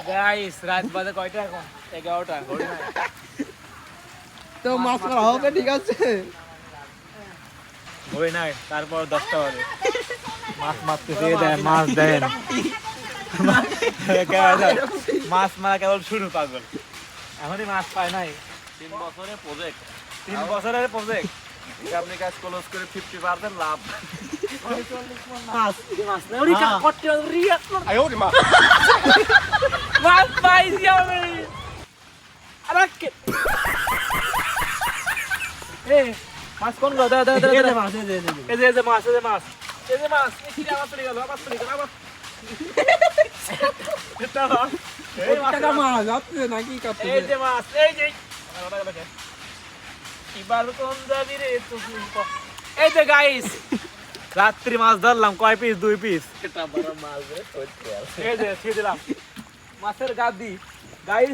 guys রাত বাজে কয়টা এখন 11টা ঘড়ি নাই তো মাছ মারা হবে ঠিক আছে ঘড়ি নাই তারপর 10টা বাজে মাছ মারতে দিয়ে দেয় মাছ দেন মাছ মারা কেবল শুরু পাগল এখনই মাছ পায় নাই 3 বছরের প্রজেক্ট 3 বছরের প্রজেক্ট আপনি কাজ ক্লোজ করে 50% লাভ মাছ মাছ না ওরে কটতে রিয়া আয়ো রে মা মাছ পাইছি আমি আরে এ মাছ কোন গো দাও দাও দাও এই যে মাছ এই যে এই যে মাছ কি আবার পড়ে গেল আবার এটা এই মাছ টাকা মাছ যাচ্ছে নাকি কাটতে এই যে মাছ এই যে এবার কোন যাবি রে তুই এই যে গাইস রাত্রি মাছ ধরলাম কয় পিস 2 পিস এটা বড় মাছ রে কইতে এই যে ছেড়ে দিলাম মাছের গাদি গাইস